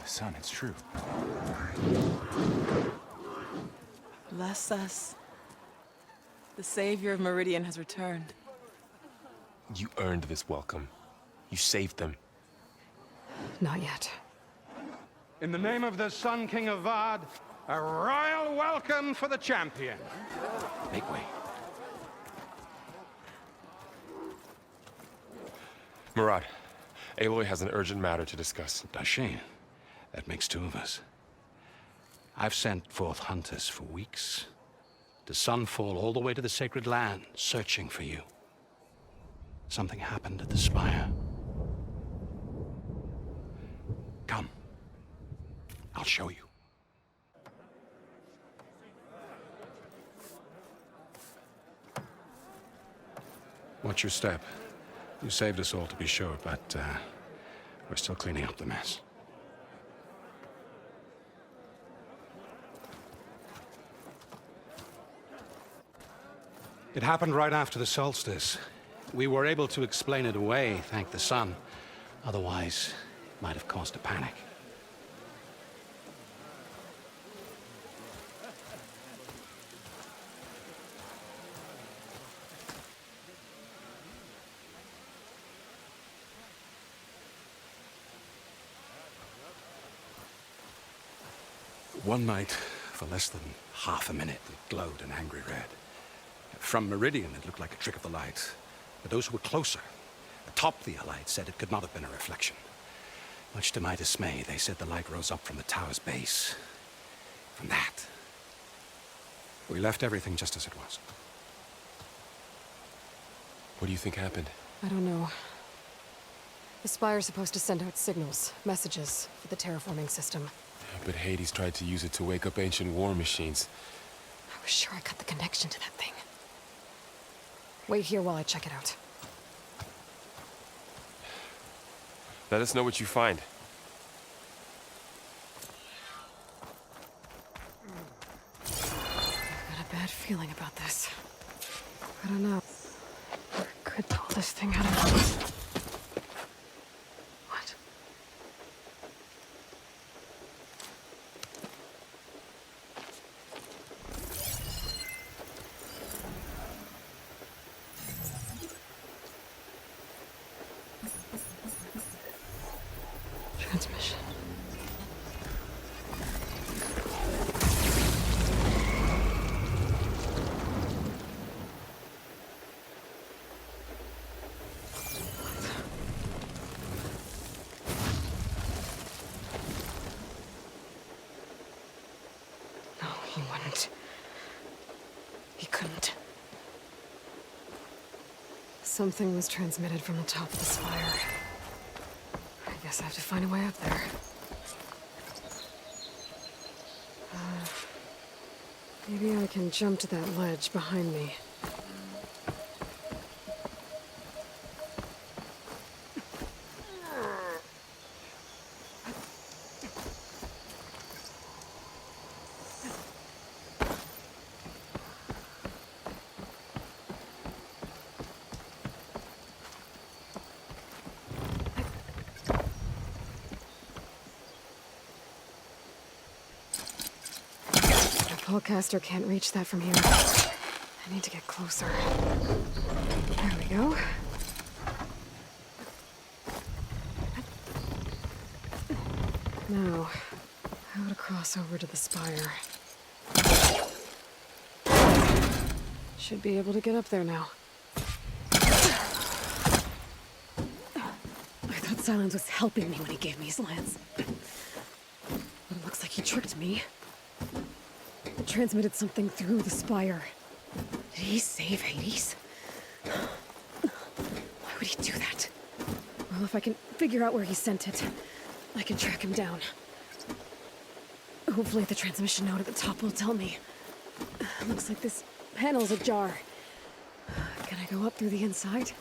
Son, it's true. Bless us. The savior of Meridian has returned. You earned this welcome. You saved them. Not yet. In the name of the Sun King of Vard, a royal welcome for the champion. Make way. Murad, Aloy has an urgent matter to discuss. Dashane, that makes two of us. I've sent forth hunters for weeks, to Sunfall all the way to the Sacred Land, searching for you. Something happened at the Spire. Come. I'll show you. Watch your step. You saved us all, to be sure, but we're still cleaning up the mess. It happened right after the solstice. We were able to explain it away, thank the sun. Otherwise, it might have caused a panic. One night, for less than half a minute, it glowed an angry red. From Meridian, it looked like a trick of the light. But those who were closer, atop the Allied, said it could not have been a reflection. Much to my dismay, they said the light rose up from the tower's base. From that, we left everything just as it was. What do you think happened? I don't know. The Spire's supposed to send out signals, messages, for the terraforming system. But Hades tried to use it to wake up ancient war machines. I was sure I cut the connection to that thing. Wait here while I check it out. Let us know what you find. I've got a bad feeling about this. I don't know. I could pull this thing out of... What? Transmission. No, he wouldn't. He couldn't. Something was transmitted from the top of the spire. I guess I have to find a way up there. Maybe I can jump to that ledge behind me. The Pullcaster can't reach that from here. I need to get closer. There we go. Now, how to cross over to the spire. Should be able to get up there now. I thought Silence was helping me when he gave me his lance. But it looks like he tricked me. It transmitted something through the spire. Did he save Hades? Why would he do that? Well, if I can figure out where he sent it, I can track him down. Hopefully the transmission node at the top will tell me. Looks like this panel's ajar. Can I go up through the inside?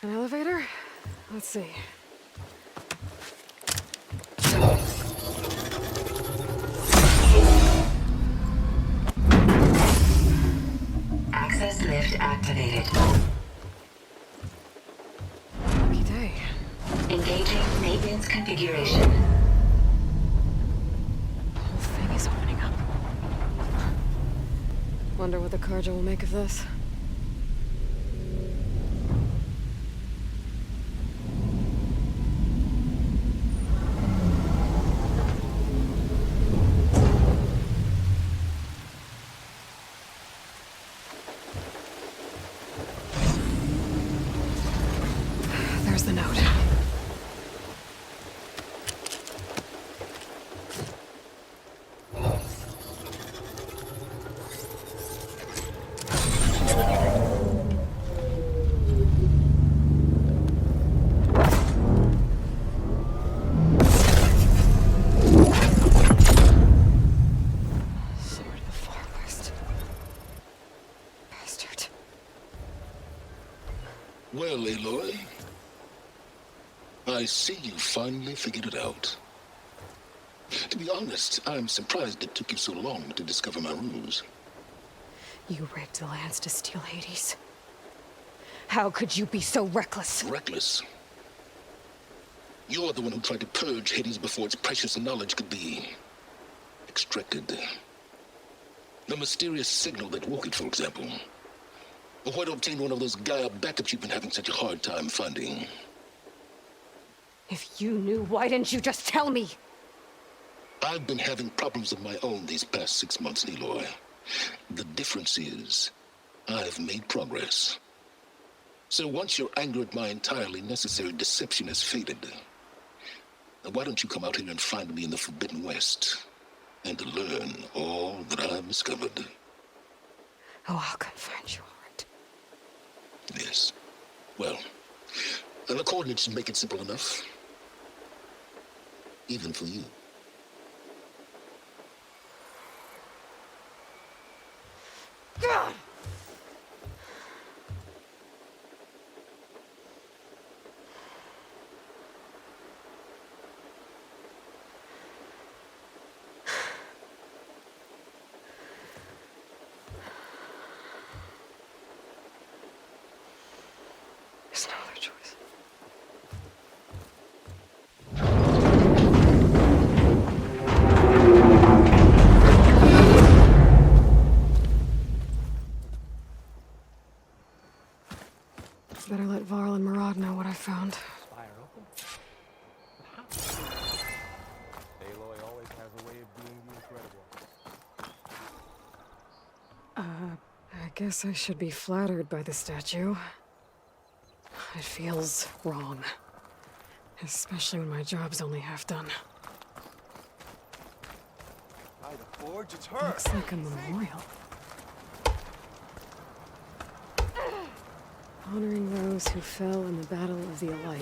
An elevator? Let's see. lift activated. Lucky day. Engaging maintenance configuration. The whole thing is opening up. Wonder what the Karja will make of this. There's the note. Sword of the Far West. Bastard. Well, Aloy, I see you finally figured it out. To be honest, I'm surprised it took you so long to discover my ruse. You rigged the lance to steal Hades. How could you be so reckless? Reckless. You're the one who tried to purge Hades before its precious knowledge could be extracted. The mysterious signal that woke it, for example. Or why to obtain one of those Gaia backups you've been having such a hard time finding. If you knew, why didn't you just tell me? I've been having problems of my own these past 6 months, Aloy. The difference is, I've made progress. So once your anger at my entirely necessary deception has faded, why don't you come out here and find me in the Forbidden West, and to learn all that I've discovered? Oh, I'll come find you, all right. Yes. Well, the coordinates should make it simple enough. Even for you. God! There's no other choice. Better let Varl and Murad know what I found. Aloy always has a way of doing the incredible. I guess I should be flattered by the statue. It feels wrong. Especially when my job's only half done. By the forge, it's her. Looks like a memorial. Honoring those who fell in the Battle of the Aloy.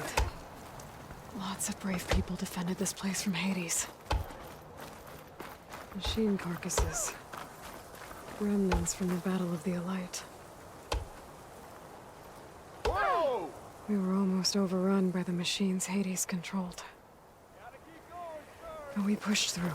Lots of brave people defended this place from Hades. Machine carcasses. Remnants from the Battle of the Aloy. Whoa! We were almost overrun by the machines Hades controlled. But we pushed through.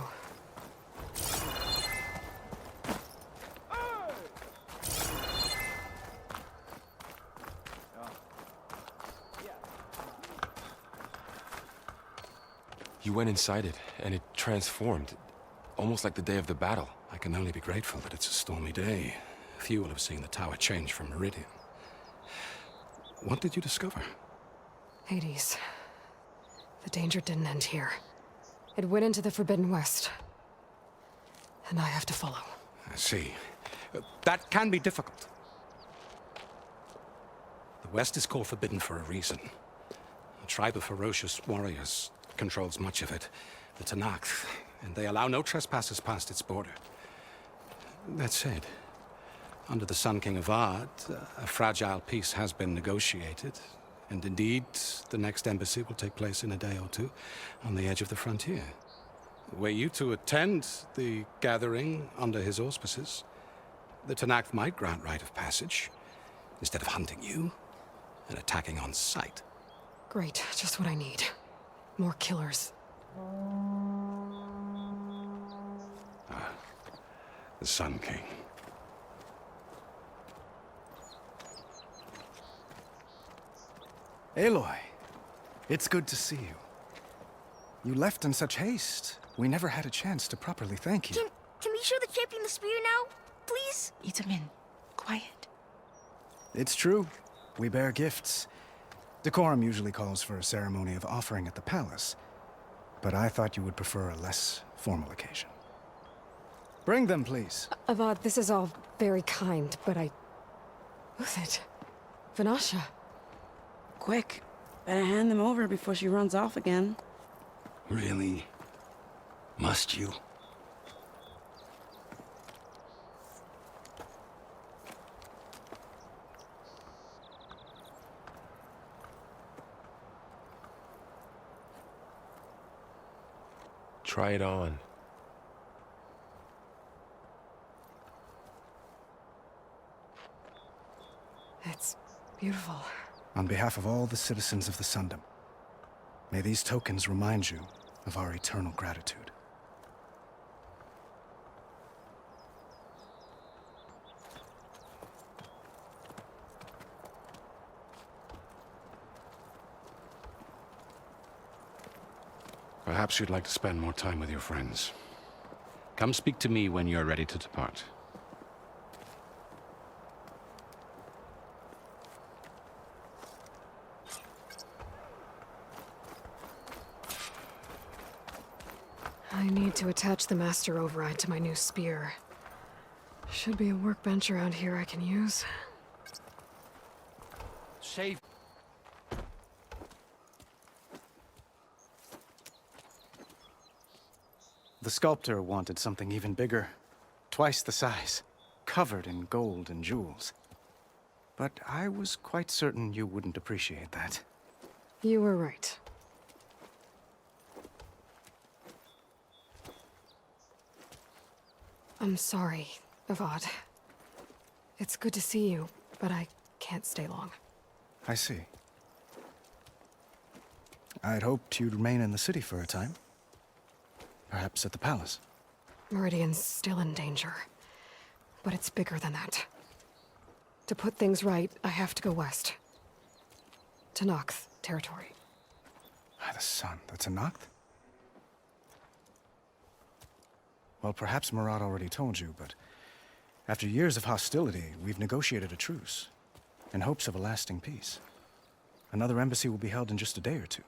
You went inside it, and it transformed. Almost like the day of the battle. I can only be grateful that it's a stormy day. Few will have seen the tower change from Meridian. What did you discover? Hades. The danger didn't end here. It went into the Forbidden West. And I have to follow. I see. That can be difficult. The West is called Forbidden for a reason. A tribe of ferocious warriors controls much of it, the Tanakh, and they allow no trespassers past its border. That said, under the Sun King of Ard, a fragile peace has been negotiated, and indeed, the next embassy will take place in a day or two on the edge of the frontier. Were you to attend the gathering under his auspices, the Tanakh might grant right of passage, instead of hunting you and attacking on sight. Great, just what I need. More killers. The Sun King. Aloy, it's good to see you. You left in such haste. We never had a chance to properly thank you. Can we show the champion the spear now? Please? Itamin, quiet. It's true. We bear gifts. Decorum usually calls for a ceremony of offering at the palace, but I thought you would prefer a less formal occasion. Bring them, please. Avad, this is all very kind, but Who's it? Vanasha. Quick. Better hand them over before she runs off again. Really? Must you? Try it on. It's beautiful. On behalf of all the citizens of the Sundom, may these tokens remind you of our eternal gratitude. Perhaps you'd like to spend more time with your friends. Come speak to me when you're ready to depart. I need to attach the master override to my new spear. Should be a workbench around here I can use. Save. The sculptor wanted something even bigger, twice the size, covered in gold and jewels. But I was quite certain you wouldn't appreciate that. You were right. I'm sorry, Avad. It's good to see you, but I can't stay long. I see. I'd hoped you'd remain in the city for a time. Perhaps at the palace. Meridian's still in danger. But it's bigger than that. To put things right, I have to go west. To Nox territory. By the sun, that's a Noct? Well, perhaps Murad already told you, but after years of hostility, we've negotiated a truce, in hopes of a lasting peace. Another embassy will be held in just a day or two.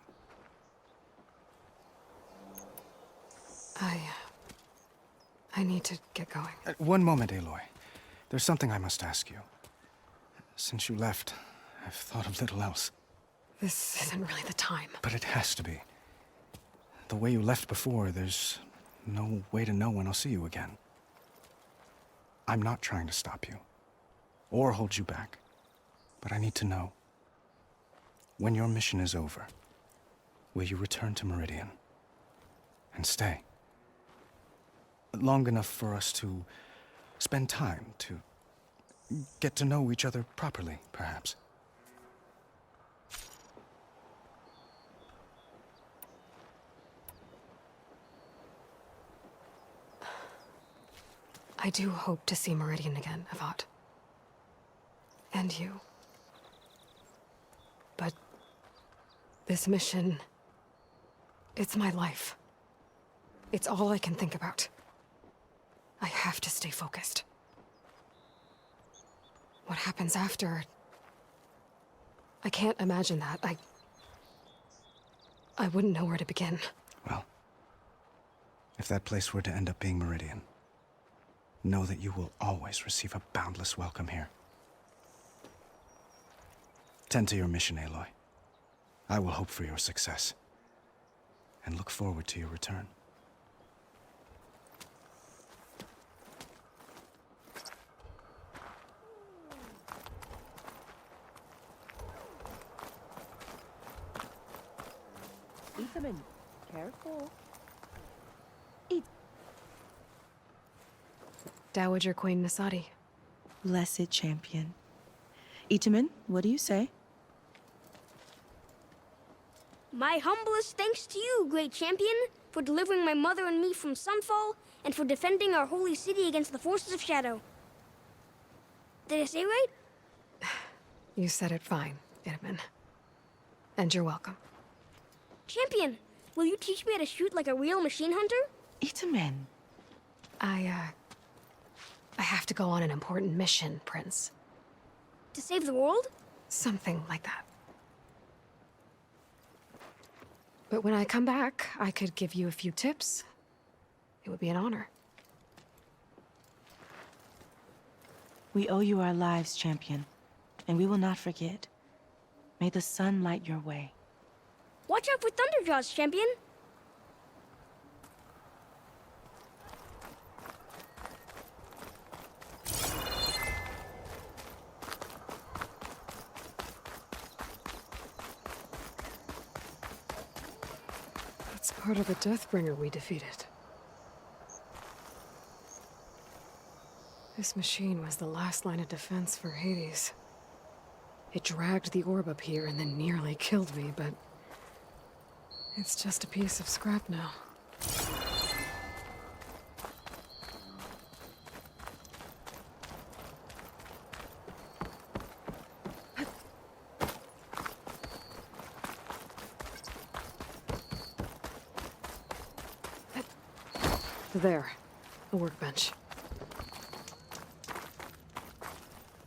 I need to get going. One moment, Aloy. There's something I must ask you. Since you left, I've thought of little else. This isn't really the time. But it has to be. The way you left before, there's no way to know when I'll see you again. I'm not trying to stop you, or hold you back. But I need to know. When your mission is over, will you return to Meridian? And stay? Long enough for us to spend time, to get to know each other properly, perhaps. I do hope to see Meridian again, Avad. And you. But this mission, it's my life. It's all I can think about. I have to stay focused. What happens after? I can't imagine that. I wouldn't know where to begin. Well, if that place were to end up being Meridian, know that you will always receive a boundless welcome here. Tend to your mission, Aloy. I will hope for your success, and look forward to your return. Itamin, careful. Dowager Queen Nasadi. Blessed champion. Itamin, what do you say? My humblest thanks to you, great champion, for delivering my mother and me from Sunfall, and for defending our holy city against the forces of Shadow. Did I say right? You said it fine, Edmund. And you're welcome. Champion, will you teach me how to shoot like a real machine hunter? Itamen. I have to go on an important mission, Prince. To save the world? Something like that. But when I come back, I could give you a few tips. It would be an honor. We owe you our lives, champion, and we will not forget. May the sun light your way. Watch out for Thunderjaws, champion! That's part of the Deathbringer we defeated. This machine was the last line of defense for Hades. It dragged the orb up here and then nearly killed me, but it's just a piece of scrap now. There, a workbench.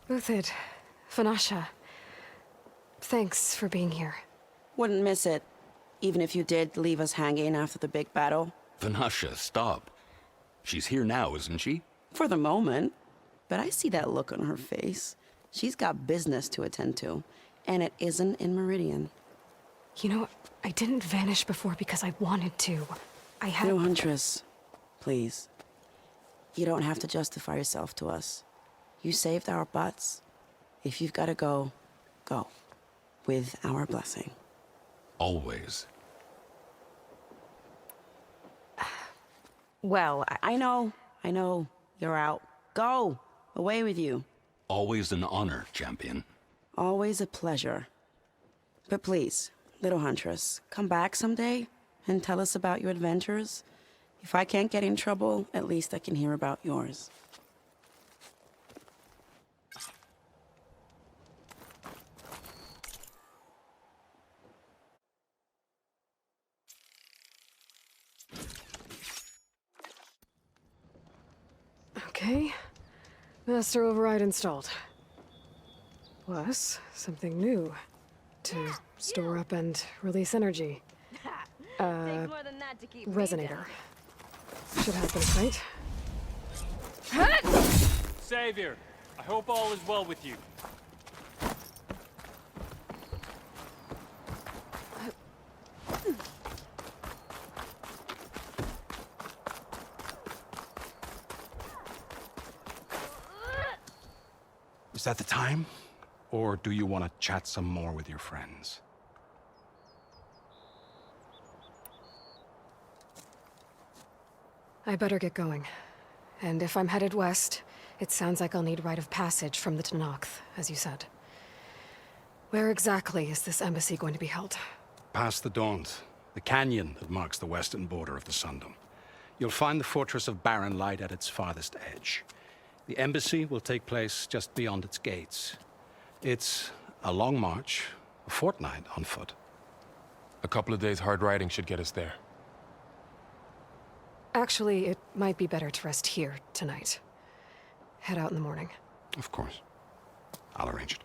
Uthid, Fanasha, thanks for being here. Wouldn't miss it, even if you did leave us hanging after the big battle. Vanasha, stop. She's here now, isn't she? For the moment. But I see that look on her face. She's got business to attend to, and it isn't in Meridian. You know, I didn't vanish before because I wanted to. I had... No, Huntress. Please. You don't have to justify yourself to us. You saved our butts. If you've got to go, go. With our blessing. Always. Well, I know. You're out. Go! Away with you. Always an honor, champion. Always a pleasure. But please, little Huntress, come back someday and tell us about your adventures. If I can't get in trouble, at least I can hear about yours. Okay. Master override installed. Plus, something new. To store up and release energy. Resonator. Should happen, right? Savior, I hope all is well with you. Is that the time? Or do you want to chat some more with your friends? I better get going. And if I'm headed west, it sounds like I'll need rite of passage from the Tenakth, as you said. Where exactly is this embassy going to be held? Past the Daunt, the canyon that marks the western border of the Sundom. You'll find the fortress of Barren Light at its farthest edge. The embassy will take place just beyond its gates. It's a long march, a fortnight on foot. A couple of days hard riding should get us there. Actually, it might be better to rest here tonight. Head out in the morning. Of course. I'll arrange it.